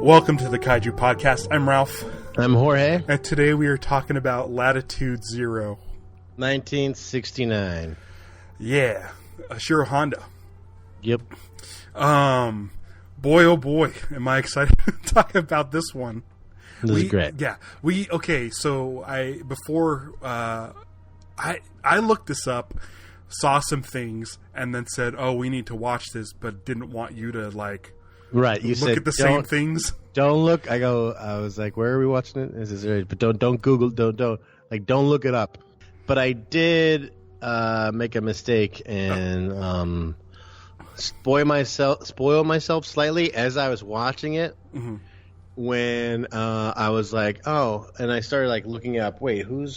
Welcome to the Kaiju Podcast. I'm Ralph. I'm Jorge. And today we are talking about Latitude Zero. 1969. Yeah. Ishiro Honda. Yep. Boy, oh boy, am I excited to talk about this one. This is great. Yeah. So I looked this up, saw some things, and then said, oh, we need to watch this, but didn't want you to, right. You look said, at the same things. Don't look. I was like, where are we watching it? This is right. But don't Google, don't look it up. But I did make a mistake and spoil myself slightly as I was watching it. Mm-hmm. When I was like, oh, and I started looking up. Wait, who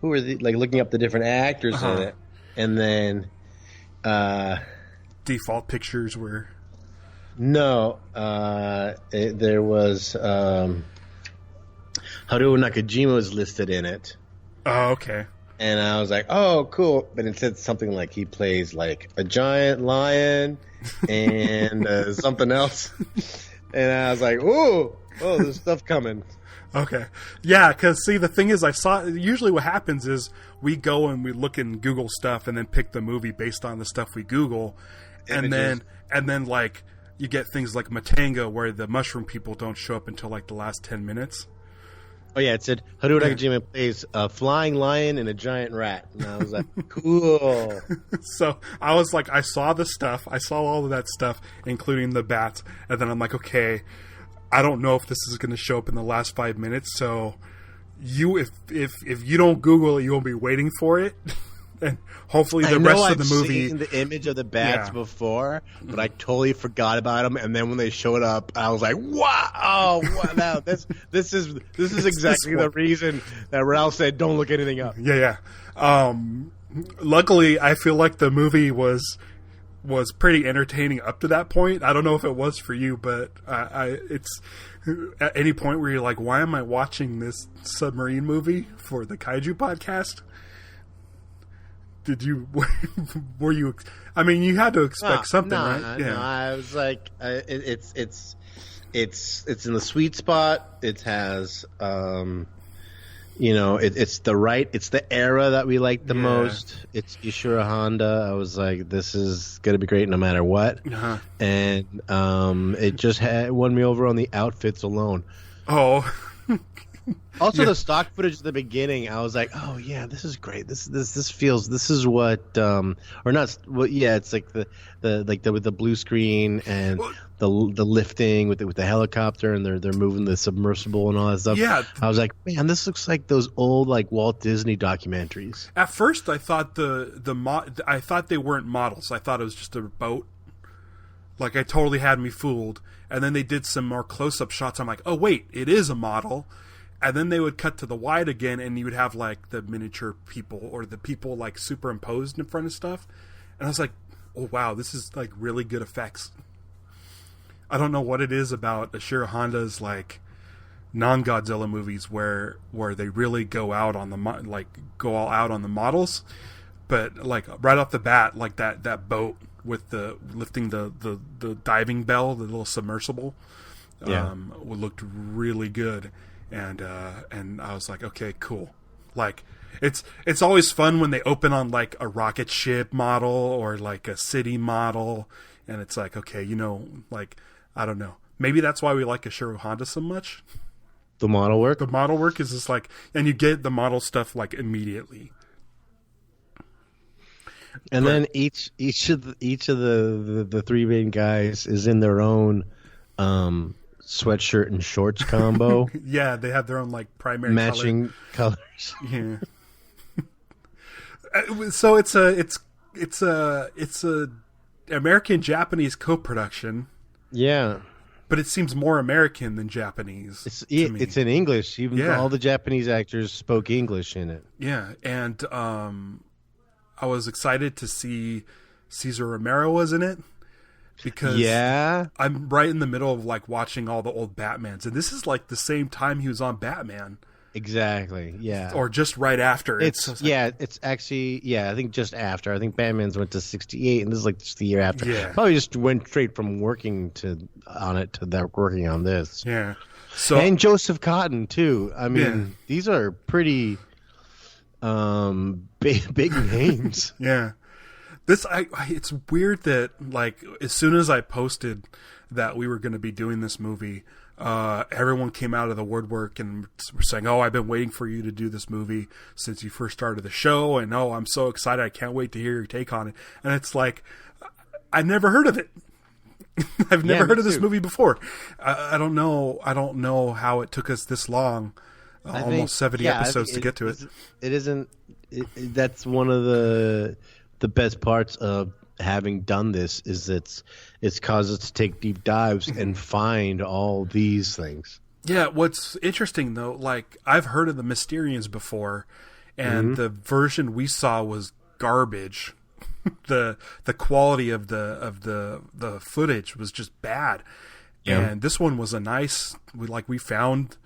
are the looking up the different actors in it, and then default pictures were. No, there was Haruo Nakajima was listed in it. Oh, okay. And I was like, oh, cool. But it said something like he plays a giant lion and something else. And I was like, oh, there's stuff coming. Okay. Yeah, because, see, the thing is, usually what happens is we go and we look in Google stuff and then pick the movie based on the stuff we Google. Images. And then you get things like Matanga where the mushroom people don't show up until the last 10 minutes. Oh, yeah, it said Haruo Nakajima plays a flying lion and a giant rat. And I was like, cool. So I was like, I saw the stuff. I saw all of that stuff, including the bats. And then I'm like, okay, I don't know if this is going to show up in the last 5 minutes. So if you don't Google it, you won't be waiting for it. And hopefully the rest of the movie. I've seen the image of the bats before, but I totally forgot about them. And then when they showed up, I was like, "Wow! Oh, wow! This is exactly the reason that Ralph said don't look anything up." Yeah. Luckily, I feel like the movie was pretty entertaining up to that point. I don't know if it was for you, but it's at any point where you're like, "Why am I watching this submarine movie for the Kaiju podcast?" Were you? I mean, you had to expect something, right? Yeah. No, I was like, it's in the sweet spot. It has, it's the era that we like the most. It's Ishiro Honda. I was like, this is gonna be great no matter what. Uh-huh. And it just won me over on the outfits alone. Oh. Also, the stock footage at the beginning, I was like, "Oh yeah, this is great. This feels. This is what, or not. Well, yeah, it's like with the blue screen and the lifting with the helicopter, and they're moving the submersible and all that stuff. Yeah, I was like, man, this looks like those old Walt Disney documentaries. At first, I thought I thought they weren't models. I thought it was just a boat. I totally had me fooled. And then they did some more close-up shots. I'm like, oh wait, it is a model. And then they would cut to the wide again, and you would have the miniature people or the people superimposed in front of stuff. And I was like, oh wow, this is really good effects. I don't know what it is about Ishiro Honda's non-Godzilla movies where they really go out on the go all out on the models, but right off the bat, that boat with the lifting the diving bell, the little submersible, looked really good. And I was like, okay, cool. It's always fun when they open on a rocket ship model or a city model, and it's okay, I don't know. Maybe that's why we like Ishiro Honda so much. The model work. The model work is just and you get the model stuff immediately. And then each of the three main guys is in their own sweatshirt and shorts combo. Yeah, they have their own primary matching colors. Yeah. So it's a American Japanese co-production. Yeah. But it seems more American than Japanese. It's in English. Even all the Japanese actors spoke English in it. Yeah, and I was excited to see Cesar Romero was in it. Because I'm right in the middle of watching all the old Batmans, and this is the same time he was on Batman. Exactly. Yeah. or just right after. It's like, it's actually I think just after. I think Batman's went to 68, and this is like just the year after. Yeah. Probably just went straight from working on that working on this. Yeah. So and Joseph Cotton too. I mean, these are pretty big names. Yeah. It's weird that like as soon as I posted that we were going to be doing this movie, everyone came out of the woodwork and were saying, "Oh, I've been waiting for you to do this movie since you first started the show, and oh, I'm so excited! I can't wait to hear your take on it." And it's like, I never heard of it. I've never heard of this movie before. I don't know. I don't know how it took us this long, almost 70 episodes to get to it. It isn't. That's one of the best parts of having done this is it's caused us to take deep dives and find all these things. Yeah, what's interesting though, like I've heard of the Mysterians before, and the version we saw was garbage. the quality of the footage was just bad, and this one was we found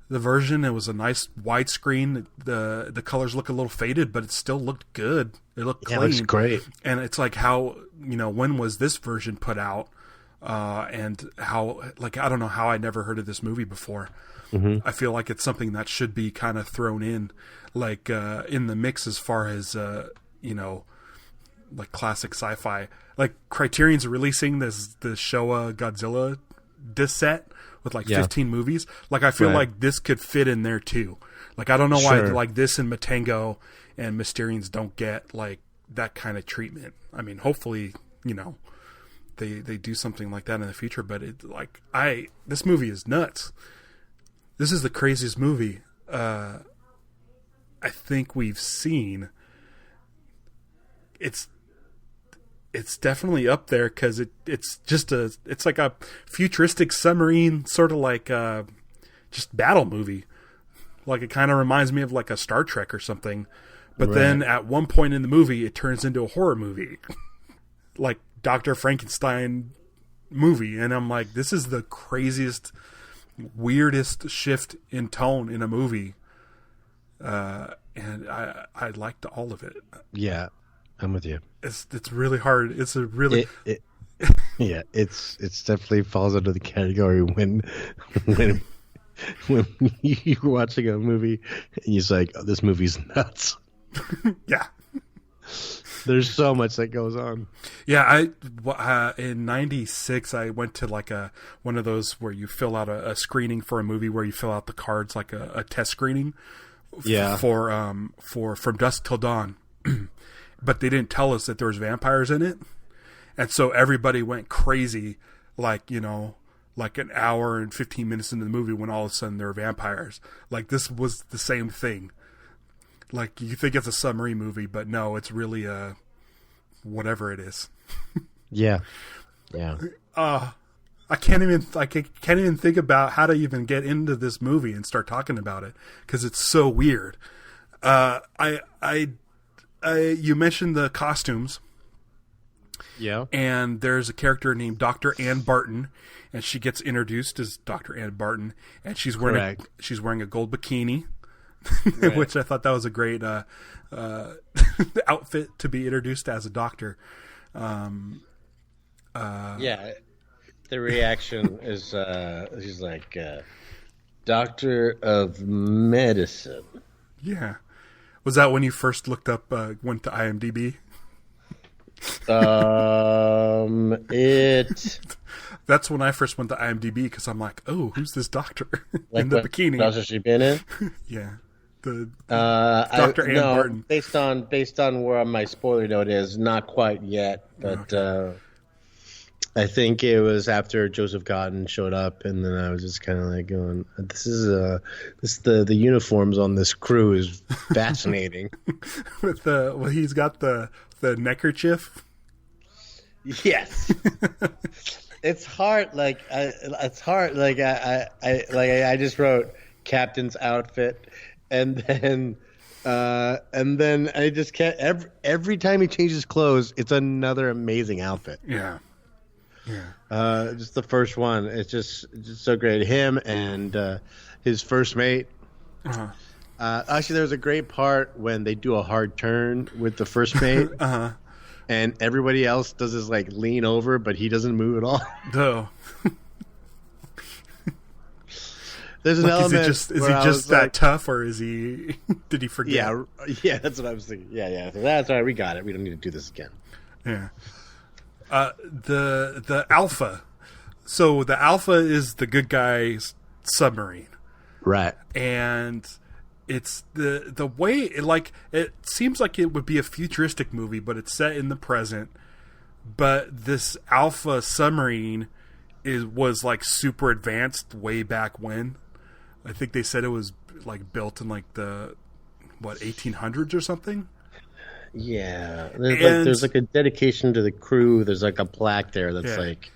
the version. It was a nice widescreen. The colors look a little faded, but it still looked good. It looked clean. It looks great. And it's like how, when was this version put out? And how, like, I don't know how I never heard of this movie before. I feel like it's something that should be kind of thrown in, like, in the mix as far as, like classic sci-fi. Like Criterion's releasing the Showa Godzilla disc set with like 15 movies. Like I feel like this could fit in there too. Like I don't know why like this and Matango and Mysterians don't get like that kind of treatment. I mean, hopefully, they do something like that in the future, but this movie is nuts. This is the craziest movie I think we've seen. It's definitely up there because it's like a futuristic submarine sort of like just battle movie. Like it kind of reminds me of like a Star Trek or something. But then at one point in the movie, it turns into a horror movie, like Dr. Frankenstein movie. And I'm like, this is the craziest, weirdest shift in tone in a movie. And I liked all of it. Yeah. I'm with you. It's really hard. It's a really it's definitely falls under the category when you're watching a movie and you're like, oh, this movie's nuts. Yeah. There's so much that goes on. Yeah, in '96 I went to like one of those where you fill out a screening for a movie where you fill out the cards like a test screening. For From Dusk Till Dawn. But they didn't tell us that there was vampires in it. And so everybody went crazy, like, like an hour and 15 minutes into the movie when all of a sudden there were vampires. Like, this was the same thing. Like, you think it's a submarine movie, but no, it's really whatever it is. Yeah. Yeah. I can't even think about how to even get into this movie and start talking about it because it's so weird. You mentioned the costumes. Yeah. And there's a character named Dr. Ann Barton, and she gets introduced as Dr. Ann Barton, and she's wearing a gold bikini, which I thought that was a great outfit to be introduced as a doctor. The reaction is she's like Doctor of Medicine. Yeah. Was that when you first looked up, went to IMDb? That's when I first went to IMDb because I'm like, oh, who's this doctor in the bikini? What else has she been in? Yeah, Dr. Ann Barton. Based on where my spoiler note is, not quite yet, but I think it was after Joseph Cotton showed up, and then I was just kind of like going, the uniforms on this crew is fascinating. With he's got the neckerchief. Yes. It's hard. I just wrote captain's outfit, and then I just can't. Every time he changes clothes, it's another amazing outfit. Yeah. Just the first one, it's just so great. Him and his first mate, Uh-huh. Actually, there's a great part when they do a hard turn with the first mate, and everybody else does this like lean over, but he doesn't move at all. No. There's an element. Is he just that like, tough, or is he? Did he forget? Yeah, that's what I was thinking. Yeah. So that's all right. We got it. We don't need to do this again. Yeah. The Alpha. So the Alpha is the good guy's submarine, right? And it's the way it seems like it would be a futuristic movie, but it's set in the present. But this Alpha submarine was like super advanced way back when. I think they said it was like built in like the 1800s or something. Yeah, there's like a dedication to the crew. There's like a plaque there that's like,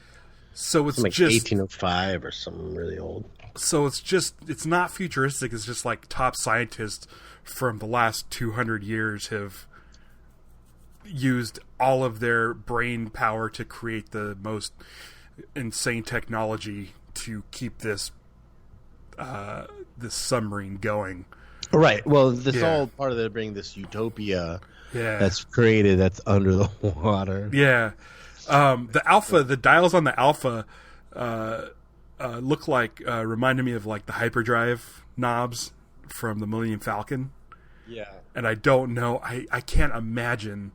so it's like just 1805 or something really old. So it's not futuristic. It's just like top scientists from the last 200 years have used all of their brain power to create the most insane technology to keep this submarine going. Right. Well, this all part of bringing this utopia that's created that's under the water. Yeah. The Alpha, the dials on the Alpha look like reminded me of like the hyperdrive knobs from the Millennium Falcon. Yeah. And I don't know. I can't imagine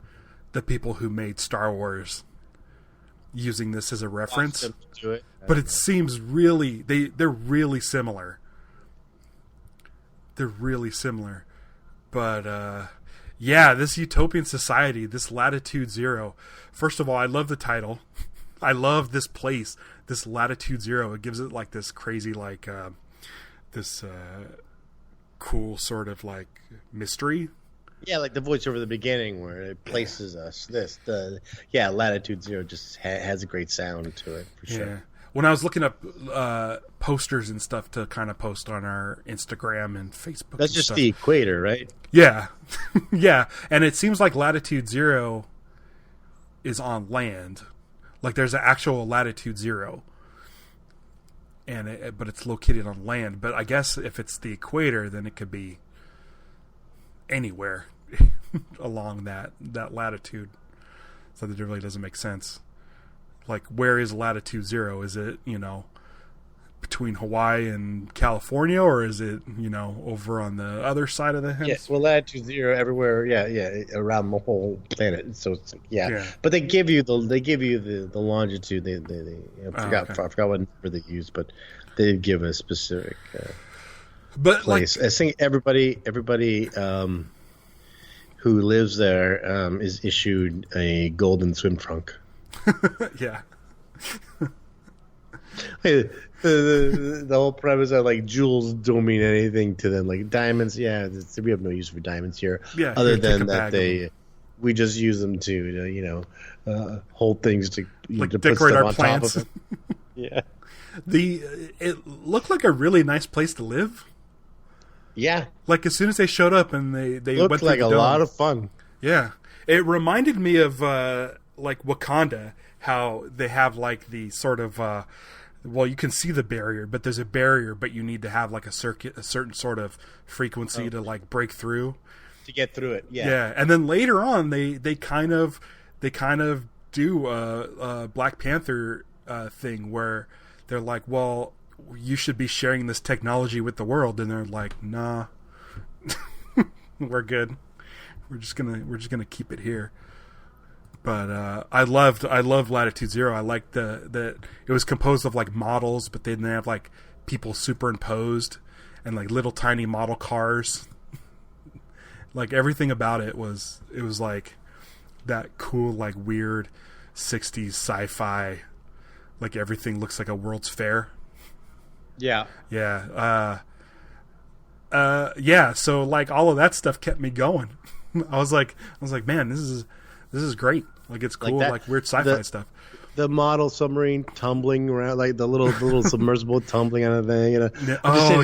the people who made Star Wars using this as a reference. But it seems really they're really similar. They're really similar. But this utopian society, this Latitude Zero. First of all, I love the title. I love this place, this Latitude Zero. It gives it like this crazy like this cool sort of like mystery. Yeah, like the voice over the beginning where it places us. Latitude Zero just has a great sound to it for sure. Yeah. When I was looking up posters and stuff to kind of post on our Instagram and Facebook, that's just the equator, right? Yeah, yeah. And it seems like Latitude Zero is on land. Like there's an actual Latitude Zero, but it's located on land. But I guess if it's the equator, then it could be anywhere along that latitude. So that really doesn't make sense. Like, where is Latitude Zero? Is it, between Hawaii and California, or is it, over on the other side of the hemisphere? Yes, well, Latitude Zero everywhere, around the whole planet. So it's but they give you the longitude. I forgot what number they use, but they give a specific place. I think everybody who lives there is issued a golden swim trunk. Yeah. The whole premise of like jewels don't mean anything to them. Like diamonds, we have no use for diamonds here. Yeah, other than that we just use them to hold things to like to decorate put our stuff plants. On top of it. It looked like a really nice place to live. Yeah, like as soon as they showed up and they looked went like through a lot of fun. Yeah, it reminded me of like Wakanda, how they have like the sort of you can see the barrier, but there's a barrier, but you need to have like a certain sort of frequency to like break through to get through it. Yeah, and then later on they kind of do a Black Panther thing where they're like, well, you should be sharing this technology with the world, and they're like, nah, we're good. We're just gonna keep it here. But I loved Latitude Zero. I liked that it was composed of like models, but they didn't have like people superimposed and like little tiny model cars. Like everything about it was like that cool like weird 60s sci-fi. Like everything looks like a World's Fair. Yeah. Yeah. So like all of that stuff kept me going. I was like, man, this is great. Like it's cool, like weird sci-fi stuff. The model submarine tumbling around, like the little submersible tumbling on a thing.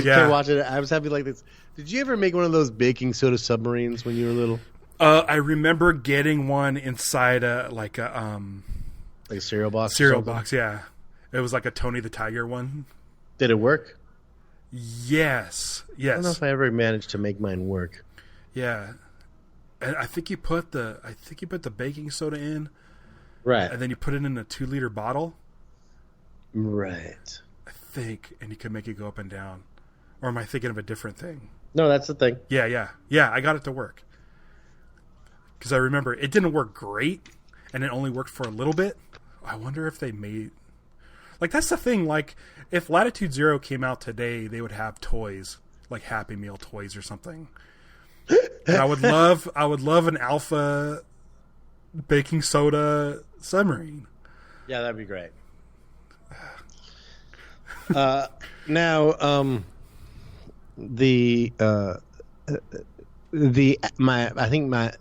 Can't watch it. I was happy like this. Did you ever make one of those baking soda submarines when you were little? I remember getting one inside a cereal box. Cereal box, yeah. It was like a Tony the Tiger one. Did it work? Yes. I don't know if I ever managed to make mine work. Yeah. And I think you put the baking soda in. Right. And then you put it in a 2-liter bottle. Right. I think, and you can make it go up and down. Or am I thinking of a different thing? No, that's the thing. Yeah. I got it to work. Because I remember it didn't work great, and it only worked for a little bit. I wonder if they made... Like, that's the thing. Like, if Latitude Zero came out today, they would have toys. Like Happy Meal toys or something. And I would love an alpha baking soda submarine. Yeah, that'd be great. Now, I think my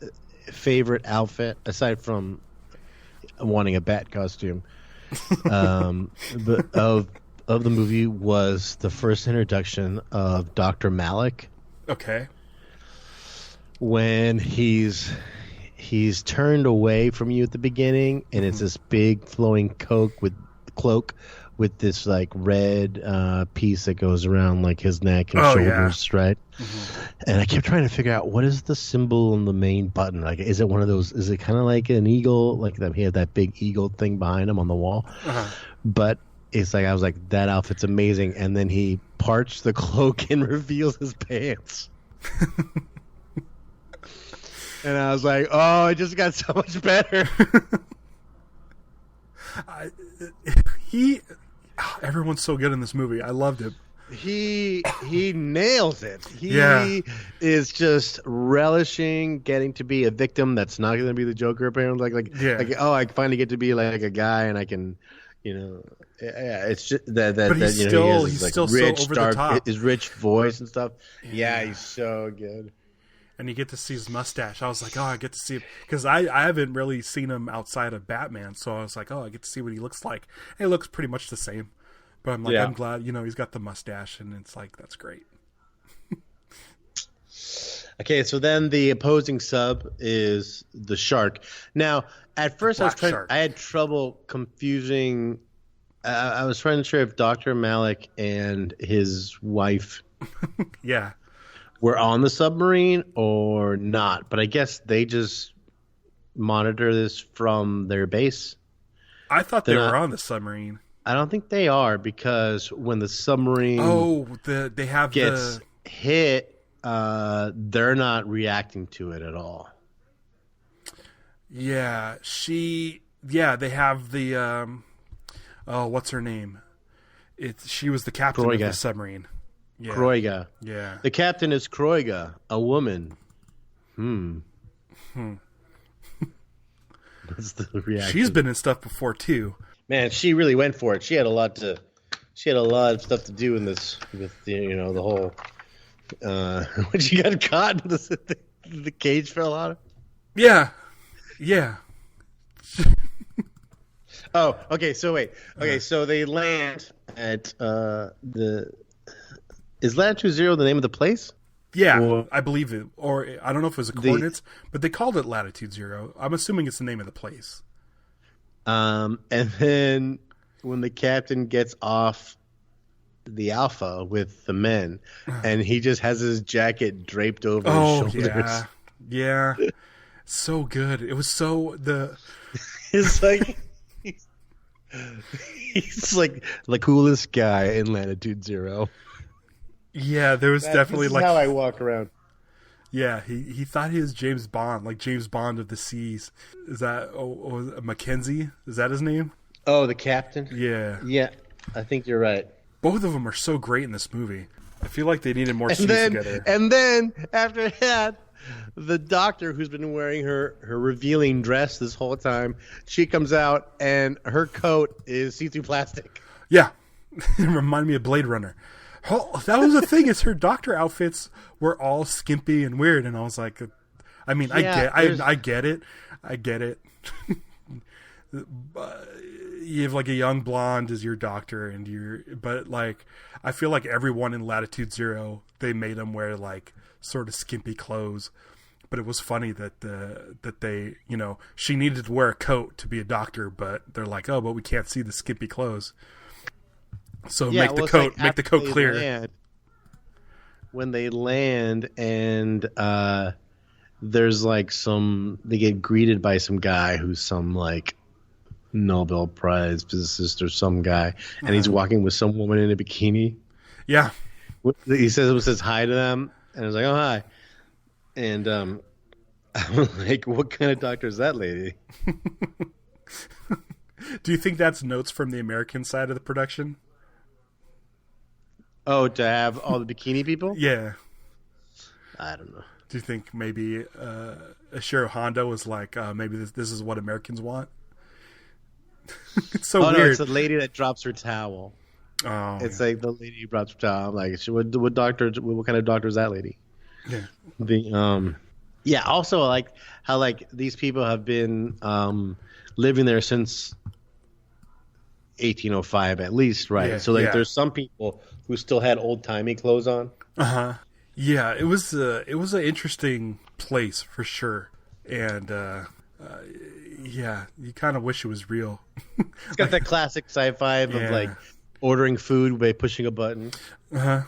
favorite outfit, aside from wanting a bat costume, but of the movie, was the first introduction of Dr. Malik. Okay. When he's turned away from you at the beginning, and it's this big flowing cloak with this like red piece that goes around like his neck and shoulders, right? Mm-hmm. And I kept trying to figure out what is the symbol on the main button. Like, is it one of those? Is it kind of like an eagle? Like he had that big eagle thing behind him on the wall. Uh-huh. But it's like I was like, that outfit's amazing. And then he parts the cloak and reveals his pants. And I was like, oh, it just got so much better. Everyone's so good in this movie. I loved it. He nails it. He is just relishing getting to be a victim that's not going to be the Joker. Apparently, like, oh, I finally get to be like a guy, and I can, it's just that. But he's he still has this, still rich, so over the top. His rich voice and stuff. Yeah, he's so good. And you get to see his mustache. I was like, oh, I get to see him. Because I haven't really seen him outside of Batman. So I was like, oh, I get to see what he looks like. And he looks pretty much the same. But I'm like, I'm glad, he's got the mustache. And it's like, that's great. Okay, so then the opposing sub is the shark. Now, at first I had trouble confusing. I was trying to sure if Dr. Malik and his wife were on the submarine or not, but I guess they just monitor this from their base. I thought they were on the submarine. I don't think they are, because when the submarine gets hit, they're not reacting to it at all. Yeah, they have the what's her name? She was the captain of the submarine. Yeah. Kroiga. Yeah. The captain is Kroiga, a woman. That's the reaction. She's been in stuff before too. Man, she really went for it. She had a lot of stuff to do in this with the whole when she got caught and the cage fell out. Yeah. Oh, okay. So wait. Okay, so they land at Is Latitude Zero the name of the place? Yeah, I believe it. Or I don't know if it was the coordinates, but they called it Latitude Zero. I'm assuming it's the name of the place. And then when the captain gets off the Alpha with the men, and he just has his jacket draped over his shoulders. Yeah. So good. It was so It's like he's like the coolest guy in Latitude Zero. Yeah, there was definitely this is how I walk around. Yeah, he thought he was James Bond, like James Bond of the seas. Is that Mackenzie? Is that his name? Oh, the captain? Yeah, I think you're right. Both of them are so great in this movie. I feel like they needed more scenes together. And then after that, the doctor, who's been wearing her revealing dress this whole time, she comes out and her coat is see-through plastic. Yeah, it reminded me of Blade Runner. Oh, that was the thing, is her doctor outfits were all skimpy and weird, and I was like, I mean, yeah, I get it. You have like a young blonde as your doctor, but like, I feel like everyone in Latitude Zero, they made them wear like sort of skimpy clothes. But it was funny that they, she needed to wear a coat to be a doctor, but they're like, oh, but we can't see the skimpy clothes. So make the coat clear. when they land and there's like they get greeted by some guy who's some like Nobel Prize physicist or some guy, and he's walking with some woman in a bikini. Yeah. He says hi to them, and I was like, oh, hi. And I'm like, what kind of doctor is that lady? Do you think that's notes from the American side of the production? Oh, to have all the bikini people? Yeah. I don't know. Do you think maybe Ishiro Honda was like, maybe this is what Americans want? It's so weird. No, it's the lady that drops her towel. Oh, it's like the lady who drops her towel. I'm like, what kind of doctor is that lady? Yeah. Yeah. Also, like how like these people have been living there since 1805 at least, right? Yeah, so like, there's some people who still had old timey clothes on. Yeah, it was an interesting place for sure, and yeah, you kind of wish it was real. It's got that classic sci-fi of like ordering food by pushing a button. And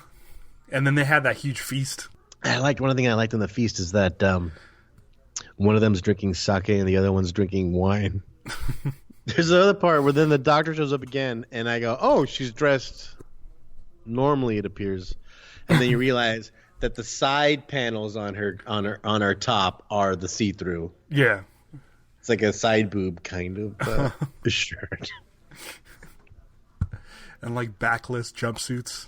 then they had that huge feast. One thing I liked in the feast is that one of them's drinking sake and the other one's drinking wine. There's the other part where then the doctor shows up again, and I go, "Oh, she's dressed normally." It appears, and then you realize that the side panels on her top are the see-through. Yeah, it's like a side boob kind of shirt, and like backless jumpsuits.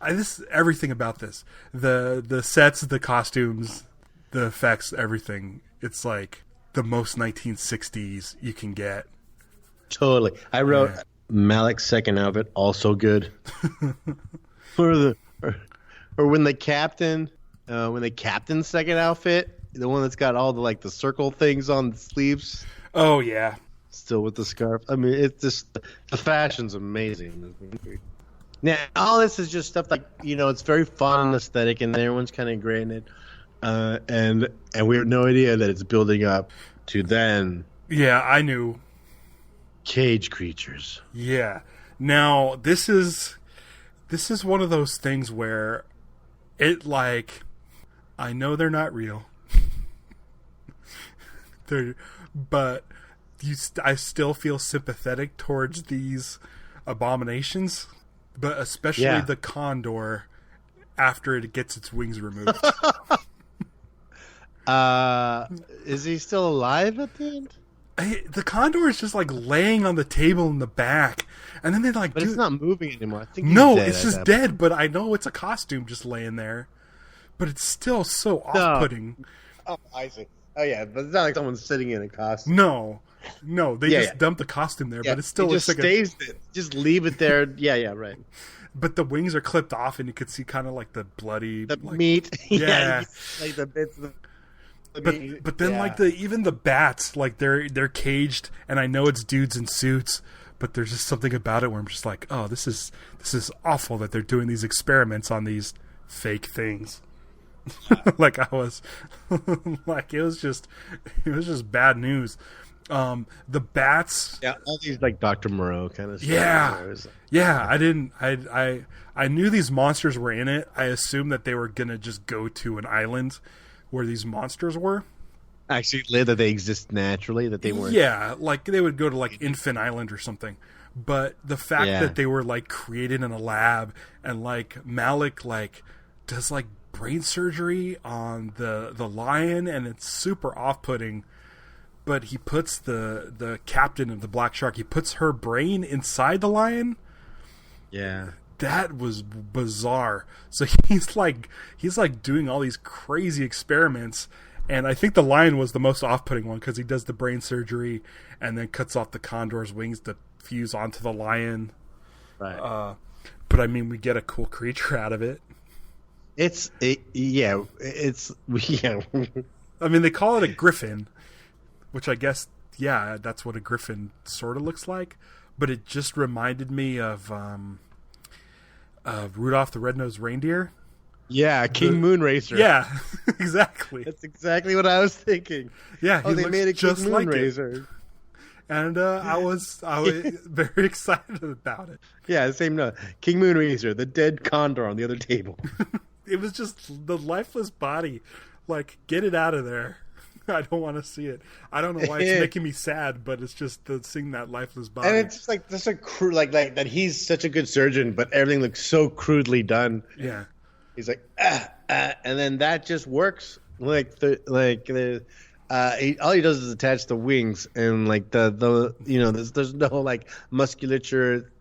This everything about this, the sets, the costumes, the effects, everything. It's like the most 1960s you can get. Totally. I wrote Malik's second outfit also good. or when the captain's second outfit, the one that's got all the circle things on the sleeves. Oh yeah. Still with the scarf. I mean, it's just the fashion's amazing. Now, all this is just stuff like, it's very fun and aesthetic, and everyone's kind of great in it. And we have no idea that it's building up to then. Yeah, I knew. Cage creatures. Yeah. Now, this is one of those things where it, I know they're not real. But I still feel sympathetic towards these abominations. But especially the condor after it gets its wings removed. Is he still alive at the end? The condor is just laying on the table in the back, and then they But it's not moving anymore. I think it's just dead. But I know it's a costume just laying there. But it's still so off-putting. Oh, I see. Oh yeah, but it's not like someone's sitting in a costume. No, they just dumped the costume there, but it still looks like just leave it there. Yeah, right. But the wings are clipped off, and you could see kind of the bloody meat. Yeah, like the bits of the meat. But then even the bats, they're caged, and I know it's dudes in suits, but there's just something about it where I'm just like, oh, this is awful that they're doing these experiments on these fake things. I was it was just bad news. The bats, all these Dr. Moreau kind of stuff. I knew these monsters were in it. I assumed that they were gonna just go to an island where these monsters were. Actually, that they exist naturally, that they weren't. Yeah, they would go to Infant Island or something. But the fact that they were created in a lab, and Malik does brain surgery on the lion, and it's super off-putting. But he puts the captain of the black shark, he puts her brain inside the lion. Yeah, that was bizarre. So he's doing all these crazy experiments, and I think the lion was the most off-putting one because he does the brain surgery and then cuts off the condor's wings to fuse onto the lion. Right. But I mean, we get a cool creature out of it. It's. I mean, they call it a griffin, which I guess, that's what a griffin sort of looks like. But it just reminded me of Rudolph the Red-Nosed Reindeer. Yeah, King Moonracer. Yeah, exactly. That's exactly what I was thinking. Yeah, they made a King Moonracer. and I was very excited about it. Yeah, same note. King Moonracer, the dead condor on the other table. It was just the lifeless body. Like, get it out of there. I don't want to see it. I don't know why it's making me sad, but it's just seeing that lifeless body. And it's just like just a like that. He's such a good surgeon, but everything looks so crudely done. Yeah, he's like and then that just works. All he does is attach the wings, and like the there's no like musculature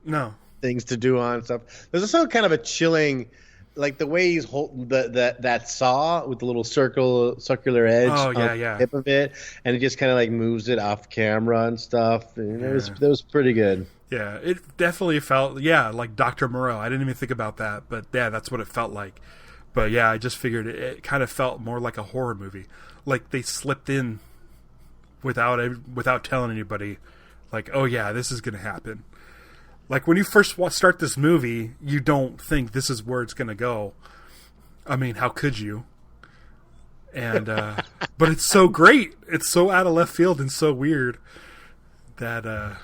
things to do on stuff. There's also kind of a chilling. Like the way he's holding that saw with the little circular edge on the tip of it, and he just kind of like moves it off camera and stuff. And it was pretty good. Yeah, it definitely felt like Dr. Moreau. I didn't even think about that, but yeah, that's what it felt like. But yeah, I just figured it kind of felt more like a horror movie, like they slipped in without telling anybody, like, oh yeah, this is gonna happen. Like, when you first start this movie, you don't think this is where it's going to go. I mean, how could you? And but it's so great. It's so out of left field and so weird that,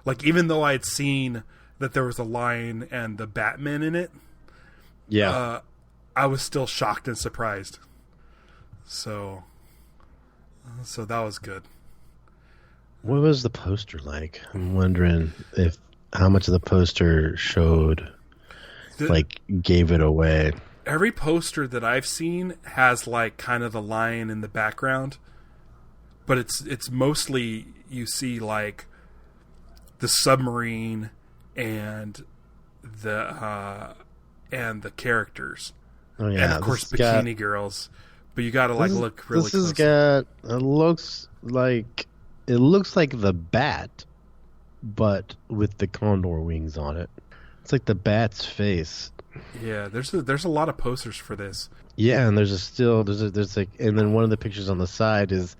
like, even though I had seen that there was a lion and the Batman in it, I was still shocked and surprised. So that was good. What was the poster like? I'm wondering how much of the poster showed, gave it away. Every poster that I've seen has like kind of the lion in the background, but it's mostly you see like the submarine and the characters. Oh yeah, and of course bikini girls. But you got to look really close. It looks like the Bat, but with the condor wings on it. It's like the Bat's face. Yeah, there's a lot of posters for this. Yeah, and there's and then one of the pictures on the side is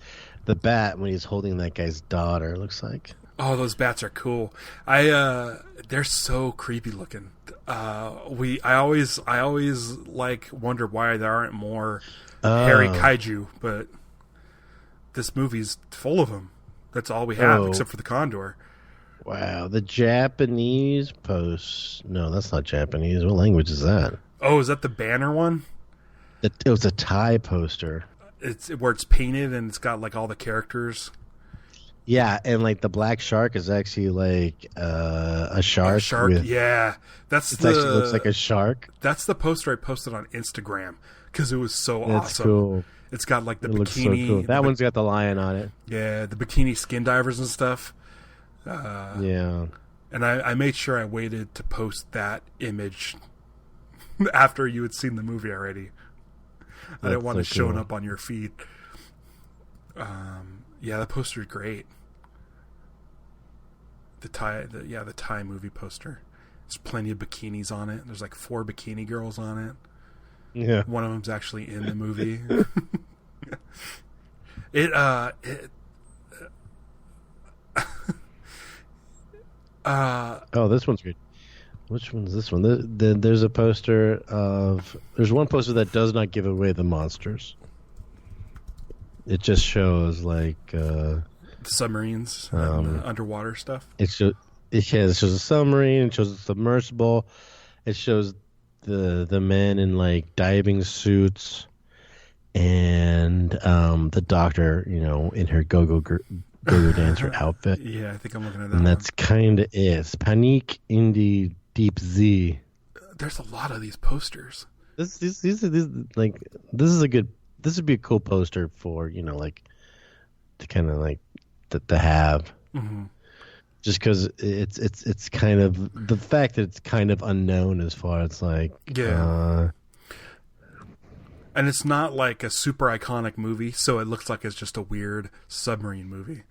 the Bat when he's holding that guy's daughter. It looks like. Oh, those bats are cool. They're so creepy looking. I always like wonder why there aren't more hairy kaiju, but this movie's full of them. That's all we have, except for the condor. Wow, the Japanese post. No, that's not Japanese. What language is that? Oh, is that the banner one? It was a Thai poster. It's where it's painted and it's got like all the characters. Yeah, and like the black shark is actually like a shark. Yeah, actually looks like a shark. That's the poster I posted on Instagram because it was so awesome. Cool. It's got like the bikini. Looks so cool. That one's got the lion on it. Yeah, the bikini skin divers and stuff. Yeah. And I made sure I waited to post that image after you had seen the movie already. I didn't want it showing up on your feed. Yeah, the poster's great. The Thai movie poster. There's plenty of bikinis on it. There's like 4 bikini girls on it. Yeah. One of them's actually in the movie. This one's good. Which one's this one? There's a poster of. There's one poster that does not give away the monsters. It just shows like submarines and the underwater stuff. It shows a submarine. It shows a submersible. It shows the men in like diving suits, and the doctor, in her go-go dancer outfit. Yeah, I think I'm looking at that. And that's kind of it. It's Panique in the Deep Z. There's a lot of these posters. This is a good. This would be a cool poster for to kind of like to have. Mm-hmm. Just because it's kind of the fact that it's kind of unknown as far as like and it's not like a super iconic movie, so it looks like it's just a weird submarine movie.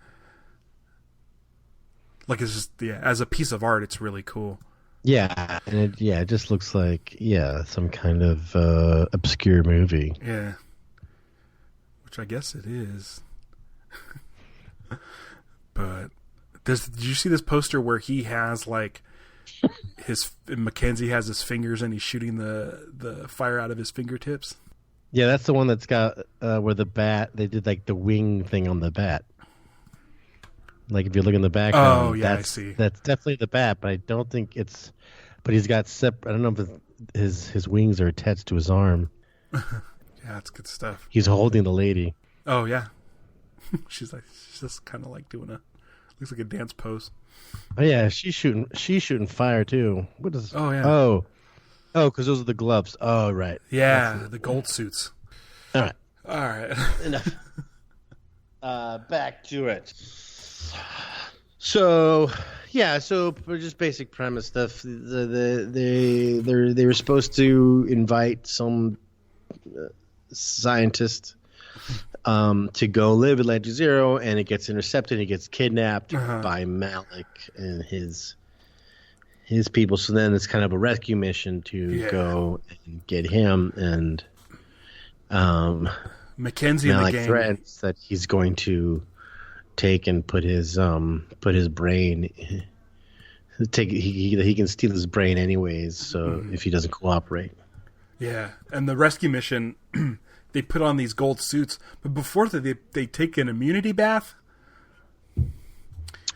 Like it's just as a piece of art, it's really cool. Yeah, and it just looks like some kind of obscure movie. Yeah, which I guess it is. But did you see this poster where he has like Mackenzie has his fingers and he's shooting the fire out of his fingertips? Yeah, that's the one that's got where the bat, they did like the wing thing on the bat. Like if you look in the background, Oh, yeah, I that's see. that's definitely the bat, but I don't think it's. But he's got I don't know if his wings are attached to his arm. Yeah, it's good stuff. He's holding the lady. Oh yeah, she's just kind of like doing looks like a dance pose. Oh yeah, she's shooting fire too. What is? Oh yeah. Oh, because those are the gloves. Oh right. Yeah, the gold suits. All right. All right. Enough. Back to it. So yeah, so for just basic premise stuff, they were supposed to invite some scientist to go live at Latitude Zero, and it gets intercepted. He gets kidnapped by Malik and his people. So then it's kind of a rescue mission to go and get him. And Mackenzie in the Malik game threatens that he's going to take and put his brain. He can steal his brain anyways. So if he doesn't cooperate. Yeah, and the rescue mission, they put on these gold suits, but before that, they take an immunity bath.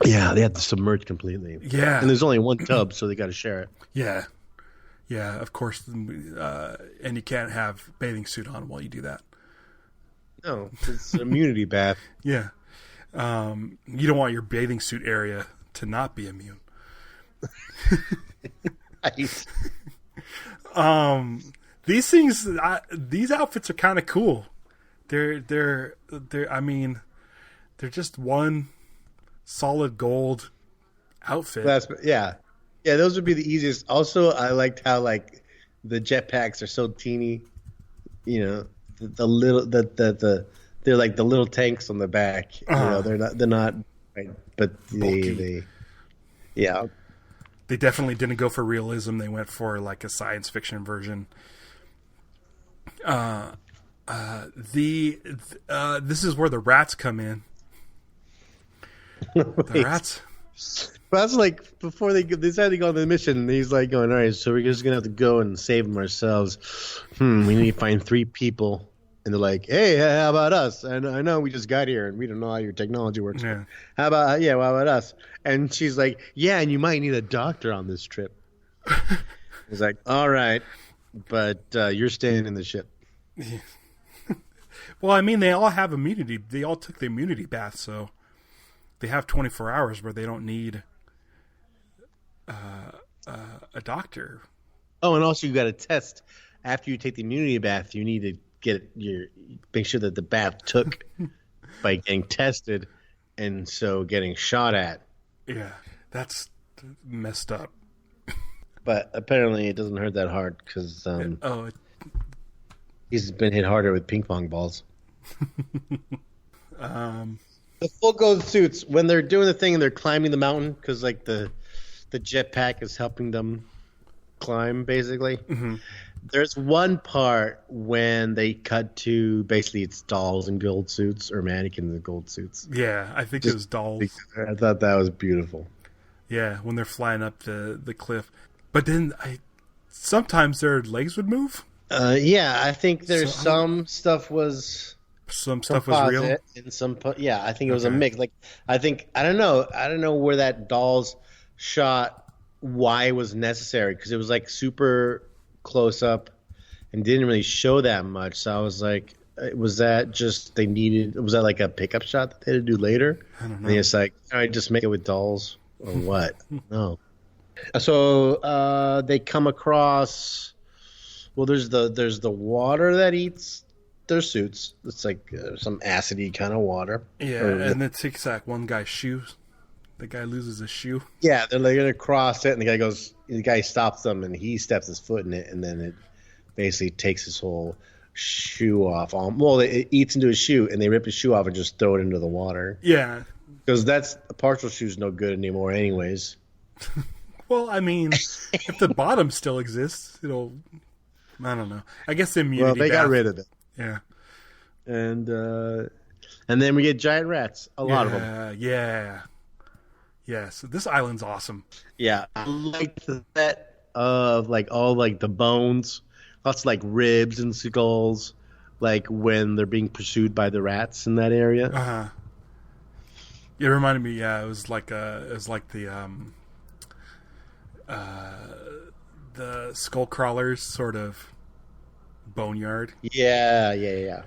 Yeah, they have to submerge completely. Yeah, and there's only one tub, so they got to share it. Yeah, of course, and you can't have bathing suit on while you do that. No, it's an immunity bath. Yeah, you don't want your bathing suit area to not be immune. Nice. These things, these outfits are kind of cool. They're. I mean, they're just one solid gold outfit. Yeah. Those would be the easiest. Also, I liked how like the jetpacks are so teeny. You know, they're like the little tanks on the back. You know, they're not. Right, but they They definitely didn't go for realism. They went for like a science fiction version. This is where the rats come in. The rats. Well, that's like before they decided to go on the mission. He's like going, all right, so we're just gonna have to go and save them ourselves. We need to find 3 people. And they're like, hey, how about us? And I know we just got here and we don't know how your technology works. Yeah. How about us? And she's like, yeah, and you might need a doctor on this trip. He's like, all right, but you're staying in the ship. Yeah. Well, I mean, they all have immunity. They all took the immunity bath, so they have 24 hours where they don't need a doctor. Oh, and also you got to test after you take the immunity bath. You need to make sure that the bath took by getting tested, and so getting shot at. Yeah, that's messed up. But apparently, it doesn't hurt that hard because he's been hit harder with ping pong balls. The full gold suits, when they're doing the thing and they're climbing the mountain, because like the jetpack is helping them climb, basically. Mm-hmm. There's one part when they cut to basically it's dolls in gold suits or mannequins in gold suits. Yeah, I think it was dolls. I thought that was beautiful. Yeah, when they're flying up the cliff. But then sometimes their legs would move. Yeah, I think there's some stuff was real, and some I think it was a mix. Like I don't know where that dolls shot why it was necessary, because it was like super close up and didn't really show that much. So I was like, was that just was that like a pickup shot that they had to do later? I don't know. And it's like, all right, just make it with dolls or what? No. So they come across. Well, there's the water that eats their suits. It's like some acidy kind of water. Yeah, and then Tic Tac, one guy's shoes. The guy loses a shoe. Yeah, they're like gonna cross it, and the guy stops them, and he steps his foot in it, and then it basically takes his whole shoe off. Well, it eats into his shoe, and they rip his shoe off and just throw it into the water. Yeah, because a partial shoe's no good anymore, anyways. Well, I mean, if the bottom still exists, it'll. I don't know. I guess the immunity. Well, they got rid of it. Yeah, and then we get giant rats. A lot of them. Yeah. Yeah, so this island's awesome. Yeah, I like the set of like all like the bones, lots of like ribs and skulls, like when they're being pursued by the rats in that area. It reminded me. Yeah, it was like the skull crawlers sort of boneyard. Yeah.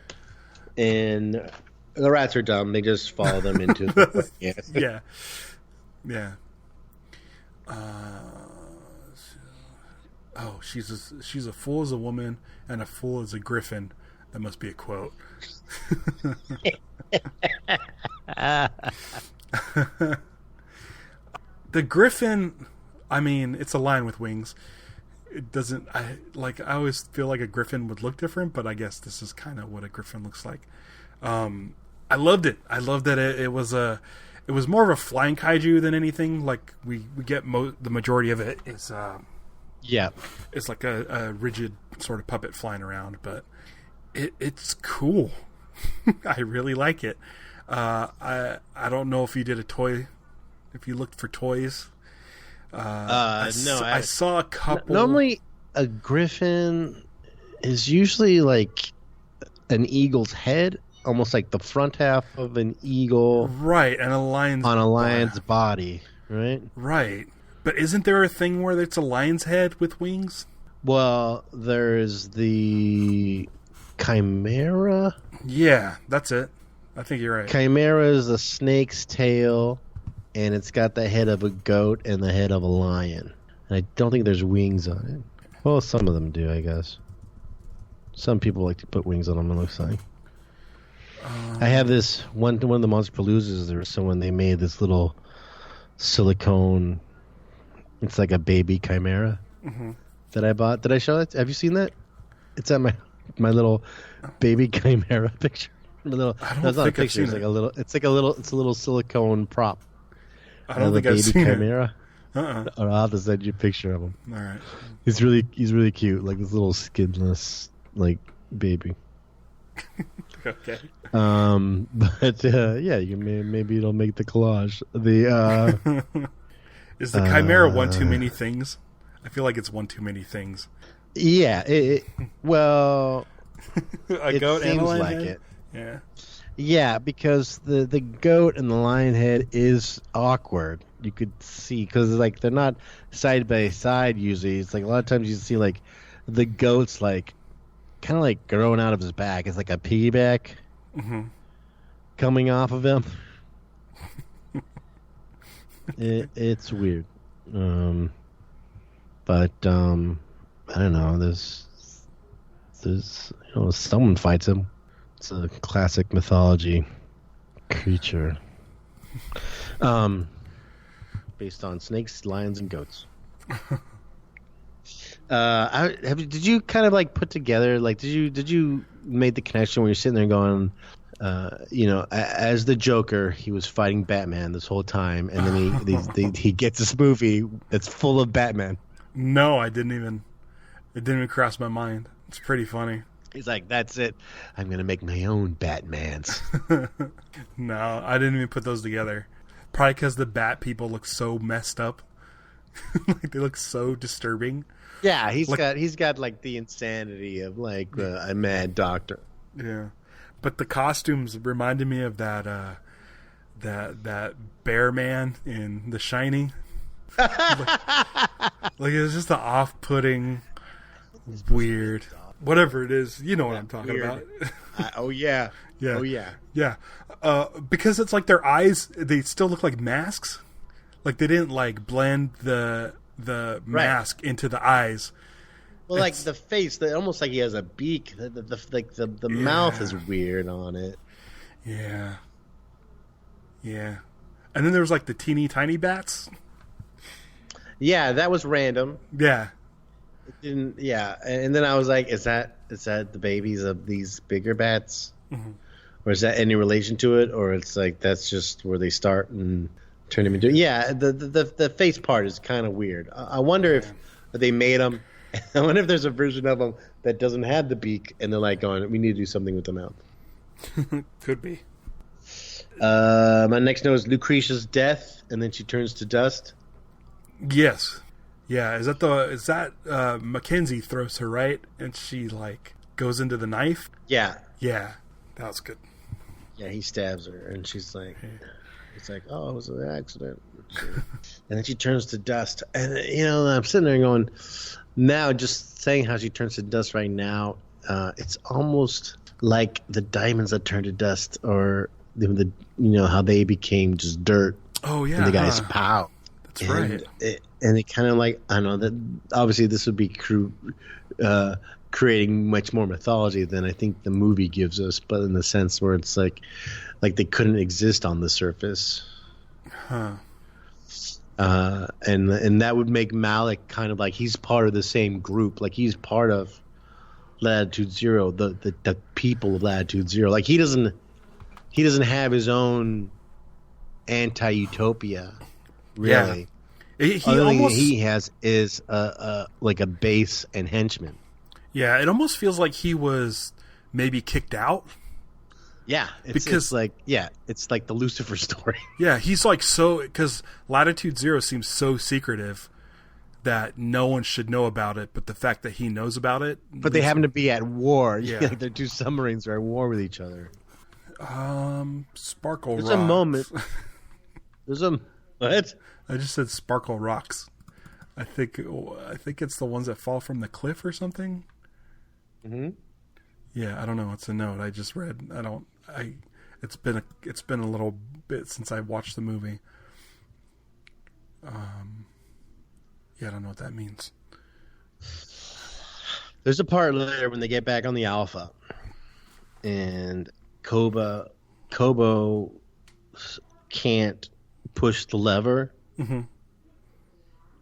And the rats are dumb. They just follow them into the yeah. She's a fool as a woman and a fool as a griffin. That must be a quote. The griffin, I mean, it's a lion with wings. It doesn't. I always feel like a griffin would look different, but I guess this is kind of what a griffin looks like. I loved it. I loved that it was more of a flying kaiju than anything. Like we get the majority of it is it's like a rigid sort of puppet flying around, but it's cool. I really like it. I don't know if you did a toy, if you looked for toys. I saw a couple. Normally, a griffin is usually like an eagle's head, almost like the front half of an eagle, right? And a lion's body, right? Right. But isn't there a thing where it's a lion's head with wings? Well, there's the chimera. Yeah, that's it. I think you're right. Chimera is a snake's tail, and it's got the head of a goat and the head of a lion. And I don't think there's wings on it. Well, some of them do, I guess. Some people like to put wings on them, it looks like. I have this one of the Monsterpaloozas. There was someone, they made this little silicone. It's like a baby chimera that I bought. Did I show it? Have you seen that? It's at my little baby chimera picture. I don't it's not a think picture. I've seen It's it. like a little. It's like a little. It's a little silicone prop. I don't think I've seen chimera. it. Or I'll have to send you a picture of him. All right. He's really cute. Like this little skinless like baby. Okay. But yeah, you can maybe it'll make the collage. The is the chimera one too many things? I feel like it's one too many things. Yeah. Well, a goat seems and a lion like head? it. Yeah. Yeah, because the goat and the lion head is awkward. You could see because like they're not side by side usually. It's like a lot of times you see like the goat's like kind of like growing out of his back. It's like a piggyback coming off of him. It's weird. But I don't know. There's someone fights him. It's a classic mythology creature. Based on snakes, lions, and goats. Did you kind of like put together like did you make the connection when you're sitting there going, as the Joker, he was fighting Batman this whole time, and then he gets this movie that's full of Batman. No, it didn't even cross my mind. It's pretty funny. He's like, that's it. I'm going to make my own Batmans. No, I didn't even put those together. Probably because the Bat people look so messed up. Like they look so disturbing. Yeah, he's got like the insanity of like a mad doctor. Yeah, but the costumes reminded me of that bear man in The Shining. like it was just the off-putting, weird. Whatever it is, you know what I'm talking about. Oh yeah. Yeah. Oh yeah. Yeah. Because it's like their eyes, they still look like masks. Like they didn't like blend the mask into the eyes. Well, like the face, almost like he has a beak. The mouth is weird on it. Yeah. Yeah. And then there was like the teeny tiny bats. Yeah, that was random. Yeah. And then I was like, is that the babies of these bigger bats, or is that any relation to it, or it's like that's just where they start and turn them into? Yeah, the face part is kind of weird. I wonder if they made them. I wonder if there's a version of them that doesn't have the beak, and they're like going, we need to do something with the mouth. Could be. My next note is Lucretia's death, and then she turns to dust. Yes. Yeah, is that Mackenzie throws her, right? And she like goes into the knife? Yeah. Yeah. That was good. Yeah, he stabs her and she's like It's like, oh, it was an accident. And then she turns to dust. And, I'm sitting there going, now just saying how she turns to dust right now, it's almost like the diamonds that turn to dust, or how they became just dirt. Oh, yeah. And the guy's pow. That's right. And it kind of like, I don't know, that obviously this would be creating much more mythology than I think the movie gives us, but in the sense where it's like they couldn't exist on the surface. Huh. And that would make Malik kind of like he's part of the same group. Like he's part of Latitude Zero, the people of Latitude Zero. Like he doesn't have his own anti-utopia, really. Yeah. He has is like a base and henchman. Yeah, it almost feels like he was maybe kicked out. Yeah, it's like the Lucifer story. Yeah, he's like because Latitude Zero seems so secretive that no one should know about it, but the fact that he knows about it. But they happen to be at war. Yeah, like their two submarines are at war with each other. Sparkle There's Rocks. a moment. There's a what? I just said Sparkle Rocks. I think it's the ones that fall from the cliff or something. Mm-hmm. Yeah, I don't know. It's a note I just read. It's been a little bit since I watched the movie. Yeah, I don't know what that means. There's a part later when they get back on the Alpha, and Kobo can't push the lever, mm-hmm.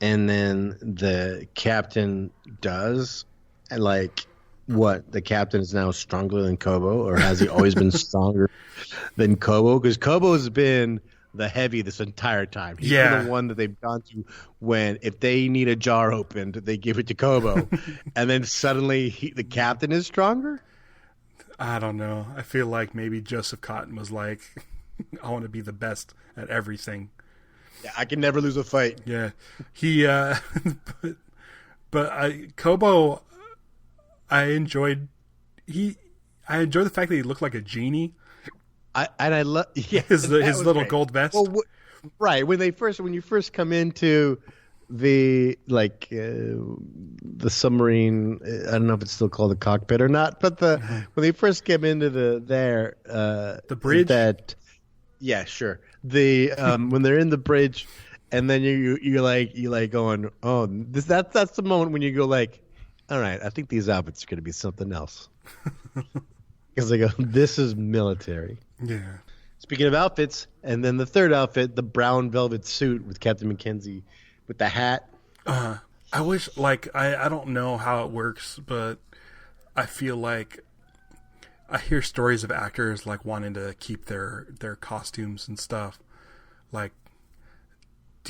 and then the captain does, and like. What, the captain is now stronger than Kobo, or has he always been stronger than Kobo? Because Kobo's been the heavy this entire time. He's been the one that they've gone to when, if they need a jar opened, they give it to Kobo. And then suddenly the captain is stronger? I don't know. I feel like maybe Joseph Cotton was like, I want to be the best at everything. Yeah, I can never lose a fight. Yeah. He, Kobo... I enjoyed the fact that he looked like a genie. I love his little great. Gold vest. Well, right when you first come into the the submarine, I don't know if it's still called the cockpit or not, but when they first came into the bridge. Sure. When they're in the bridge, and then you're like going, oh, that's the moment when you go like. All right, I think these outfits are going to be something else. Because they go, this is military. Yeah. Speaking of outfits, and then the third outfit, the brown velvet suit with Captain McKenzie with the hat. I wish, I don't know how it works, but I feel like I hear stories of actors, wanting to keep their costumes and stuff. Do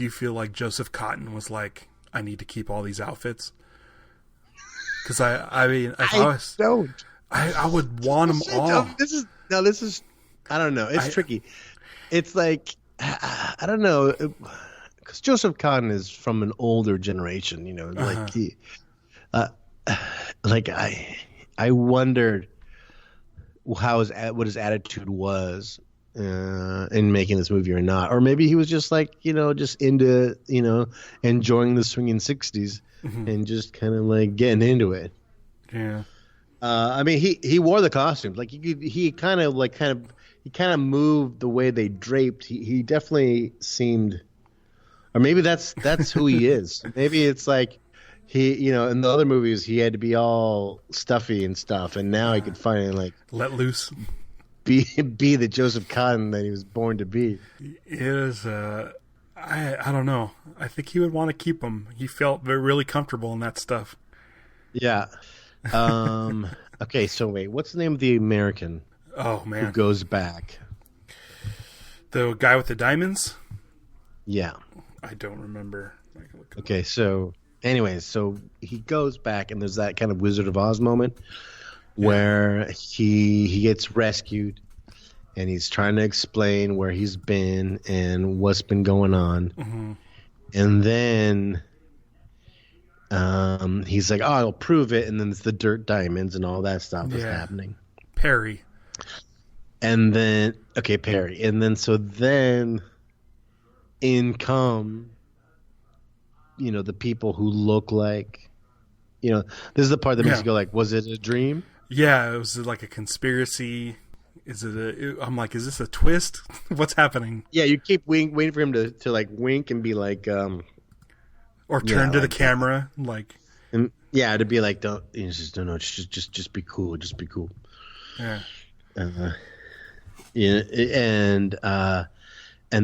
you feel like Joseph Cotton was like, I need to keep all these outfits? Because I would want them all. This is I don't know. It's tricky. It's like I don't know, because Joseph Cotton is from an older generation. I wondered what his attitude was in making this movie or not, or maybe he was just just into enjoying the swinging 60s. Mm-hmm. And just kind of getting into it. Yeah. I mean, he wore the costumes. He kind of moved the way they draped. He definitely seemed, or maybe that's who he is. Maybe it's like he, in the other movies he had to be all stuffy and stuff, and now he could finally let loose, be the Joseph Cotton that he was born to be. It is. I don't know. I think he would want to keep him. He felt really comfortable in that stuff. Yeah. Okay, so wait. What's the name of the American? Oh, man. Who goes back? The guy with the diamonds? Yeah. I don't remember. Okay, so anyways, so he goes back, and there's that kind of Wizard of Oz moment where he gets rescued. And he's trying to explain where he's been and what's been going on. Mm-hmm. And then he's like, oh, I'll prove it. And then it's the dirt diamonds and all that stuff is happening. Perry. And then, okay, Perry. And then, so then in come, the people who look like, this is the part that makes you go like, was it a dream? Yeah, it was like a conspiracy. I'm like, is this a twist? What's happening? Yeah, you keep waiting for him to like wink and be like, or turn to the camera, like, and, to be like, don't just be cool, just be cool. Yeah. And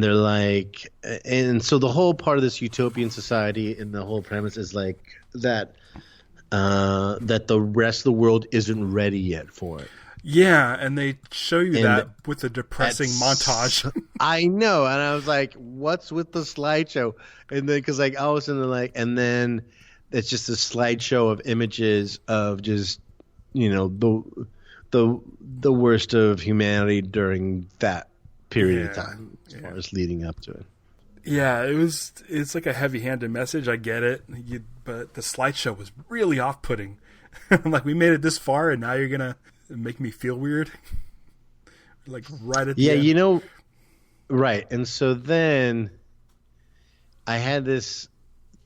they're like, and so the whole part of this utopian society and the whole premise is like that the rest of the world isn't ready yet for it. Yeah, and they show you that with a depressing montage. I know, and I was like, "What's with the slideshow?" And then, because like all of a sudden, and then it's just a slideshow of images of just the worst of humanity during that period of time, as far as leading up to it. Yeah, it's like a heavy-handed message. I get it, but the slideshow was really off-putting. Like, we made it this far, and now you're gonna make me feel weird. Like right at the end. Right. And so then I had this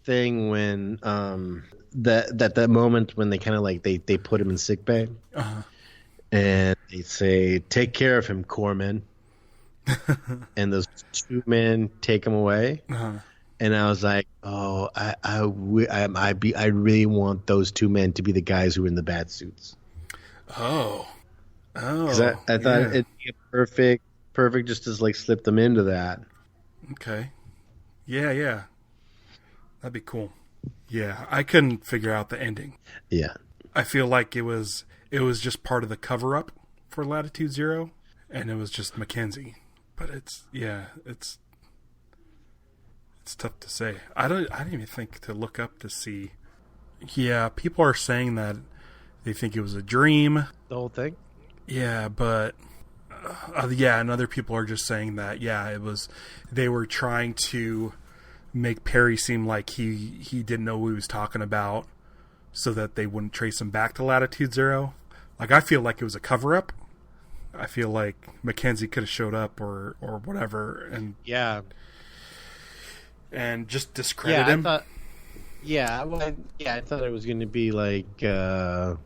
thing when that moment when they kind of like they put him in sickbay, and they say, "Take care of him, corpsman." And those two men take him away, and I was like, "Oh, I really want those two men to be the guys who were in the bad suits." Oh, because I thought it'd be perfect just to like slip them into that. Okay, yeah, that'd be cool. Yeah, I couldn't figure out the ending. Yeah, I feel like it was just part of the cover up for Latitude Zero, and it was just Mackenzie. But it's tough to say. I didn't even think to look up to see. Yeah, people are saying that they think it was a dream. The whole thing? Yeah, but and other people are just saying that it was. They were trying to make Perry seem like he didn't know what he was talking about, so that they wouldn't trace him back to Latitude Zero. Like, I feel like it was a cover up. I feel like Mackenzie could have showed up or whatever, and just discredit him. I thought it was going to be like a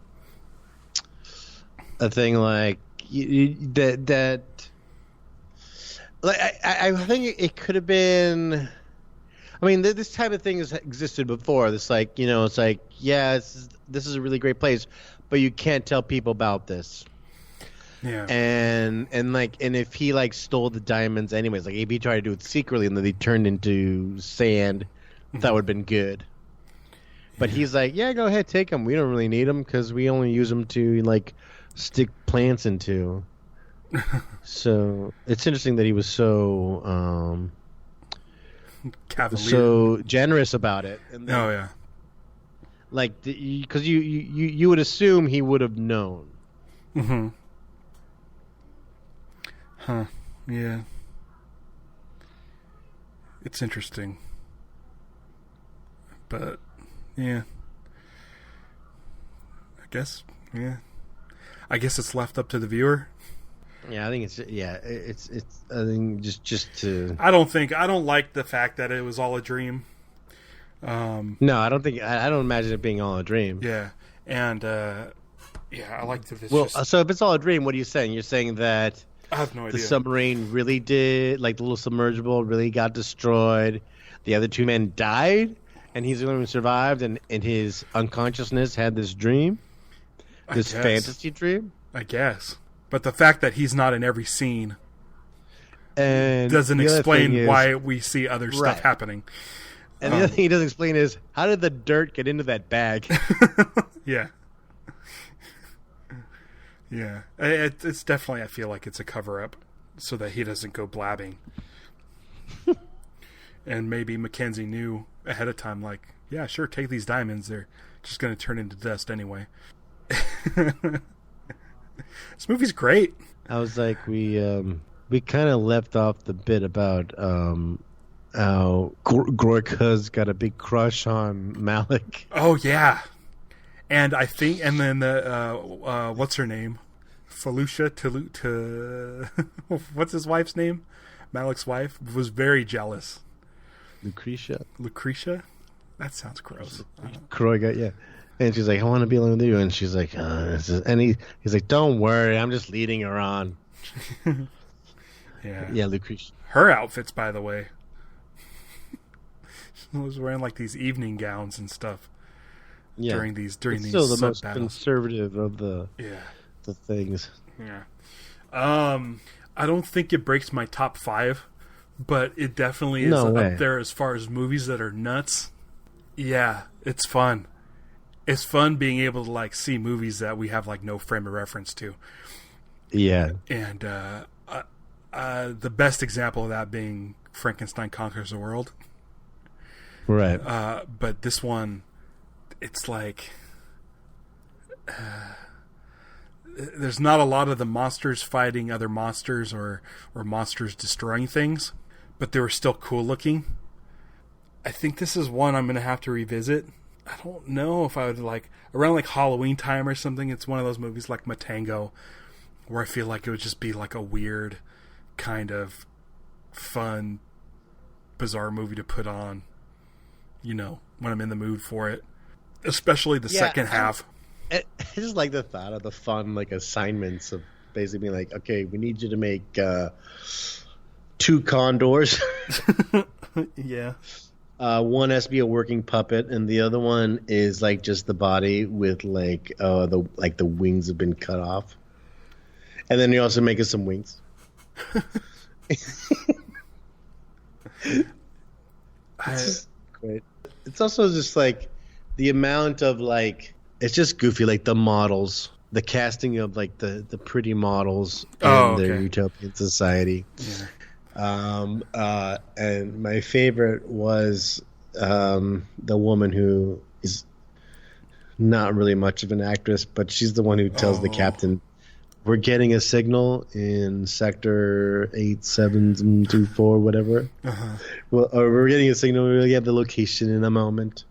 thing like that. Like I think it could have been. I mean, this type of thing has existed before. This like it's like this is a really great place, but you can't tell people about this. Yeah. And if he like stole the diamonds anyways, like if he tried to do it secretly and then they turned into sand, that would have been good. But he's like, yeah, go ahead, take them. We don't really need them because we only use them to like stick plants into. So it's interesting that he was so cavalier, so generous about it. And then, like because you would assume he would have known. Mm-hmm. Huh. Yeah. It's interesting. But, yeah. I guess it's left up to the viewer. Yeah, I think it's I think just to I don't like the fact that it was all a dream. No, I don't imagine it being all a dream. Yeah. And I like that it's so if it's all a dream, what are you saying? You're saying that I have no idea. The submarine really did, like the little submersible really got destroyed. The other two men died, and he's the one who survived, and in his unconsciousness had this dream, this fantasy dream. I guess, but the fact that he's not in every scene and doesn't explain why we see other stuff happening. And the other thing he doesn't explain is how did the dirt get into that bag? Yeah. Yeah, it's definitely, I feel like it's a cover-up so that he doesn't go blabbing. And maybe Mackenzie knew ahead of time, like, yeah, sure, take these diamonds. They're just going to turn into dust anyway. This movie's great. I was like, we kind of left off the bit about how Gorka's got a big crush on Malik. Oh, yeah. And I think, and then the what's her name Felucia to what's his wife's name? Malik's wife was very jealous. Lucretia? That sounds gross. Kroiga, yeah. And she's like, I want to be alone with you. And she's like, and he's like, don't worry, I'm just leading her on. Yeah, Lucretia. Her outfits, by the way. She was wearing like these evening gowns and stuff. Yeah. During these still the most battles. Conservative of the things. Yeah. I don't think it breaks my top 5, but it definitely is up there as far as movies that are nuts. Yeah, it's fun. It's fun being able to like see movies that we have like no frame of reference to. Yeah. And the best example of that being Frankenstein Conquers the World. Right. But this one, it's like there's not a lot of the monsters fighting other monsters or monsters destroying things, but they were still cool looking. I think this is one I'm going to have to revisit. I don't know if I would like around like Halloween time or something. It's one of those movies like Matango where I feel like it would just be like a weird kind of fun, bizarre movie to put on, you know, when I'm in the mood for it. Especially the second half. I just like the thought of the fun, like, assignments of basically being like, okay, we need you to make 2 condors. Yeah. One has to be a working puppet, and the other one is, like, just the body with, like, the wings have been cut off. And then you're also making some wings. It's great. It's also just, like, the amount of, like, it's just goofy, like the models, the casting of like the pretty models in their utopian society. Yeah. And my favorite was the woman who is not really much of an actress, but she's the one who tells the captain, we're getting a signal in sector 8724, whatever. Well, or we're getting a signal. We'll get the location in a moment.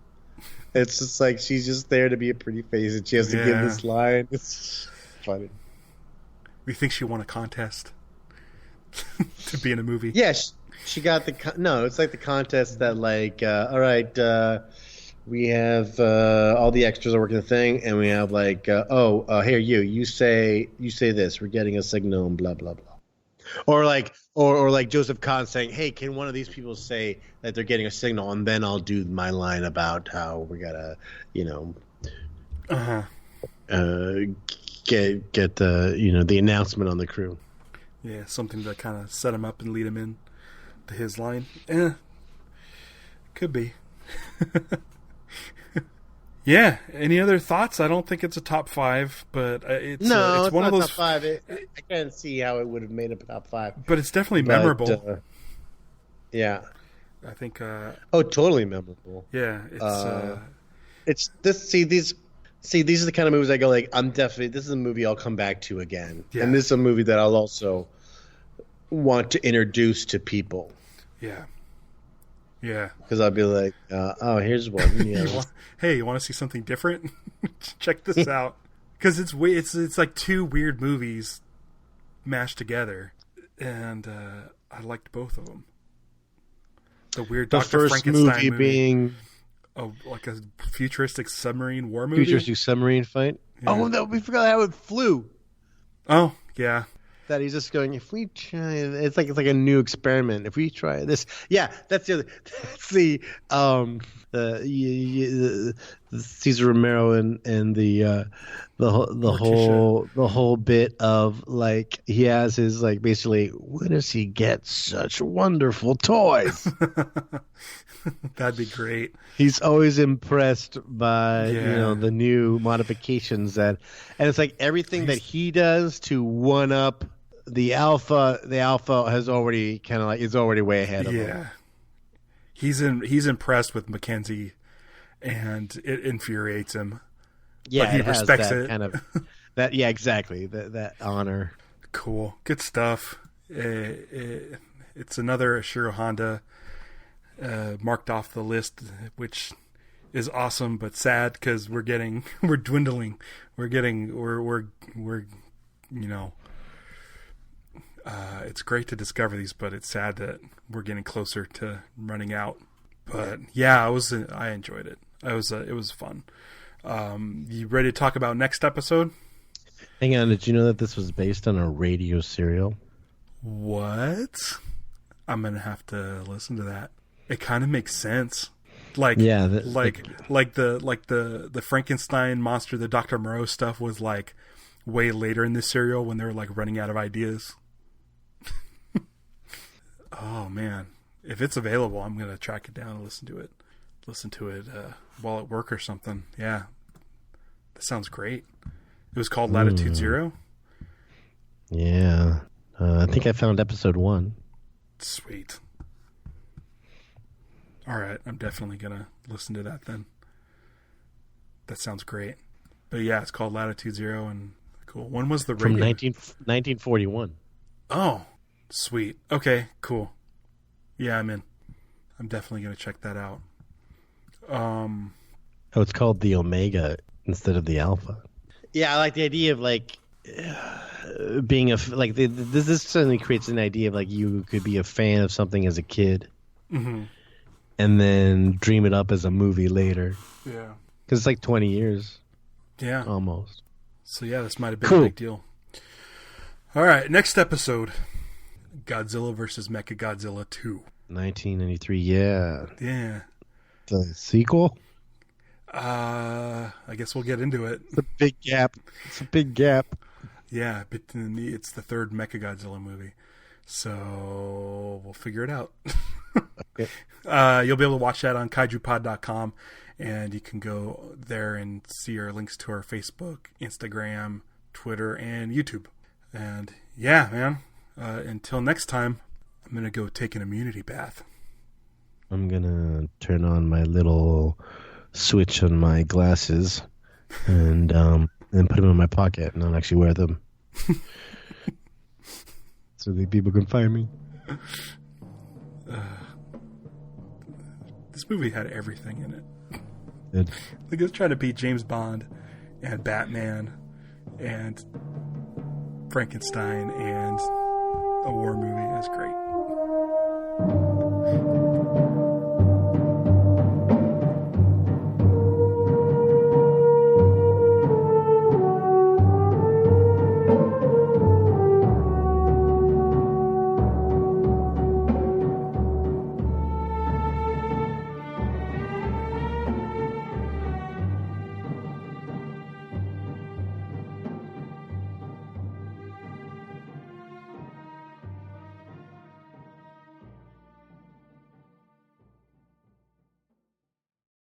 It's just like she's just there to be a pretty face, and she has to give this line. It's funny. We think she won a contest to be in a movie. Yeah, she got the no. It's like the contest that like, all right, we have all the extras are working the thing, and we have like, here you say this. We're getting a signal, and blah blah blah. Or like Joseph Kahn saying, "Hey, can one of these people say that they're getting a signal, and then I'll do my line about how we gotta, you know, get the the announcement on the crew." Yeah, something to kind of set him up and lead him in to his line. Could be. Yeah. Any other thoughts? I don't think it's a top 5, but it's one not of those. Top 5. I can't see how it would have made a top 5. But it's definitely memorable. Yeah. I think. Totally memorable. Yeah. It's this. See these are the kind of movies I go like. This is a movie I'll come back to again, and this is a movie that I'll also want to introduce to people. Yeah. Yeah, because I'll be like, here's one. Yeah. Hey, you want to see something different? Check this out. Because it's like 2 weird movies mashed together, and I liked both of them. The weird Dr. Frankenstein movie being like a futuristic submarine war movie. Futuristic submarine fight. Yeah. Oh no, we forgot how it flew. Oh yeah. That he's just going, if we try, it's like a new experiment. If we try this, that's the Cesar Romero and the whole bit of like he has his like basically where does he get such wonderful toys? That'd be great. He's always impressed by the new modifications and it's like everything that he does to one up the alpha has already kind of like is already way ahead of him. Yeah, he's impressed with Mackenzie, and it infuriates him. Yeah, but he respects that it. Kind of that. Yeah, exactly. That honor. Cool, good stuff. It's another Ishiro Honda marked off the list, which is awesome but sad because we're dwindling. We're you know, it's great to discover these, but it's sad that we're getting closer to running out. But yeah, I enjoyed it. It was fun. You ready to talk about next episode? Hang on, did you know that this was based on a radio serial? What? I'm gonna have to listen to that. It kind of makes sense. Like, yeah, the Frankenstein monster, the Dr. Moreau stuff was like way later in this serial when they were like running out of ideas. Oh man, if it's available, I'm gonna track it down and listen to it while at work or something. Yeah, that sounds great. It was called Latitude Zero. Yeah, I think I found episode 1. Sweet. All right, I'm definitely gonna listen to that then. That sounds great. But yeah, it's called Latitude Zero, and cool. When was the from 1941? Oh, sweet. Okay, cool. Yeah, I'm in. I'm definitely gonna check that out. Oh, it's called the Omega instead of the Alpha. Yeah, I like the idea of like being this certainly creates an idea of like you could be a fan of something as a kid, and then dream it up as a movie later. Yeah, because it's like 20 years. Yeah, almost. So yeah, this might have been a big deal. All right, next episode: Godzilla vs. Mechagodzilla 2, 1993. Yeah. Yeah. The sequel. I guess we'll get into it. It's a big gap. Yeah, but it's the third Mechagodzilla movie, so we'll figure it out. Okay. You'll be able to watch that on kaijupod.com, and you can go there and see our links to our Facebook, Instagram, Twitter, and YouTube. And yeah, man, until next time, I'm going to go take an immunity bath. I'm going to turn on my little switch on my glasses and put them in my pocket and not actually wear them. So that people can find me. This movie had everything in it. Good. It was trying to beat James Bond and Batman and Frankenstein and a war movie. That's great.